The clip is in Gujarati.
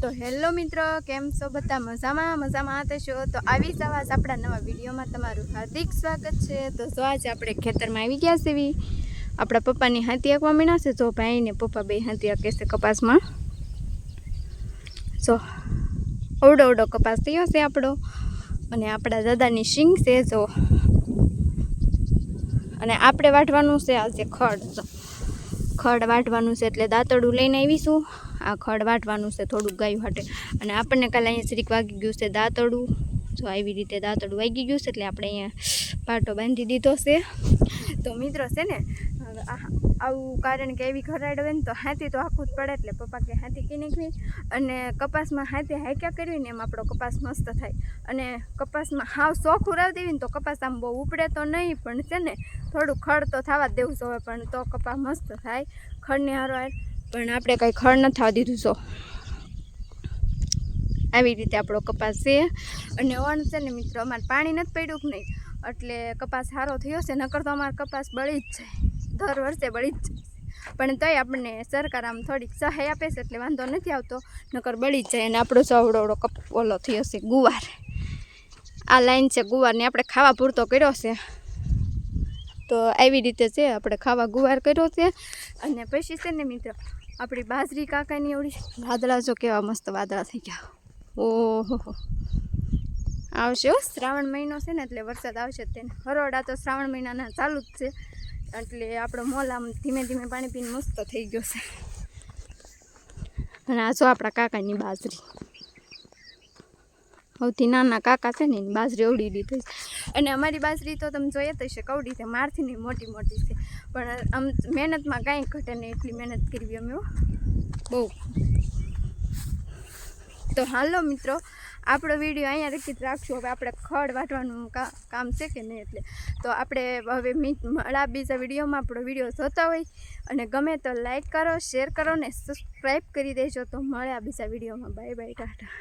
तो हेलो मित्रों केम छो बधा मजामां थशो। तो आवी ज आवाज आपणा नवा विडियो में तमारुं हार्दिक स्वागत है। तो जो आज आपणे खेतर में आई गया छे आपणा पप्पानी हाथी हांकवा मीण्या छे। जो भाई ने पप्पा बे हाथी हांके छे कपास में। जो ओवडो ओवडो कपास थयो छे आपणो अने आपणा दादानी शींग छे। जो अने आपणे वाटवानुं छे आज खड। खड वाटवानुं छे एटले दांतरडું लईने आवीशुं। आ खड वाटवानुं छे थोडું ગાયું हाटे अने आपणे काले अहीं श्रीक वागी गयुं छे दांतरडું। जो આવી રીતે દાંતરડું વાગી ગયું છે એટલે આપણે અહીંયા પાટો બાંધી દીધો છે। તો મિત્રો છે ને આવું કારણ કે એવી ખરાડ હોય ને તો હાથી તો આખું જ પડે એટલે પપ્પા કે હાથી કી નાખવી અને કપાસમાં હાથી હાંક્યા કરવી ને એમ આપણો કપાસ મસ્ત થાય। અને કપાસમાં હાવ ચોખ્ખું રાવ દેવી ને તો કપાસ આમ બહુ ઉપડે તો નહીં પણ છે ને થોડું ખડ તો થવા જ દેવું જોઈએ પણ તો કપાસ મસ્ત થાય ખડને હારવાર। પણ આપણે કંઈ ખડ ન થવા દીધું છો આવી રીતે આપણો કપાસ છે। અને ઓણ છે ને મિત્રો અમારે પાણી નથી પડ્યું કે નહીં એટલે કપાસ સારો થયો છે નકર તો અમારો કપાસ બળી જ જાય દર વર્ષે બળી જ જાય પણ તોય આપણને સરકાર આમ થોડીક સહાય આપે છે એટલે વાંધો નથી આવતો નકર બળી જ જાય। અને આપણો સવડોવડો ઓલો થયો છે ગુવાર। આ લાઈન છે ગુવારની આપણે ખાવા પૂરતો કર્યો છે તો આવી રીતે છે આપણે ખાવા ગુવાર કર્યો છે। અને પછી છે ને મિત્રો આપણી બાજરી કાકાની એવડી વાદળા જો કેવા મસ્ત વાદળા થઈ ગયા। ઓહો આવશે શ્રાવણ મહિનો છે ને એટલે વરસાદ આવશે તેને હરોડા તો શ્રાવણ મહિનાના ચાલુ જ છે એટલે આપણો મોલ આમ ધીમે ધીમે પાણી પીને મસ્ત થઈ ગયો છે। અને આ જો આપણા કાકાની બાજરી સૌથી નાના કાકા છે ને એની બાજરી અવડી દીધી છે। અને અમારી બાજરી તો તમે જોઈએ તો છે કવડી છે મારથી નહીં મોટી મોટી છે પણ આમ મહેનતમાં કાંઈ ઘટે નહીં એટલી મહેનત કરવી અમે બહુ। તો હાલો મિત્રો આપણો વિડીયો અહીંયા રાખી રાખશું। હવે આપણે ખડ વાટવાનું કામ છે કે નહીં એટલે તો આપણે હવે મળા બીજા વિડીયોમાં આપણો વિડીયો જોતા હોય અને ગમે તો લાઈક કરો શેર કરો ને સબસ્ક્રાઈબ કરી દેજો। તો મળ્યા બીજા વિડીયોમાં બાય બાય ટાટા।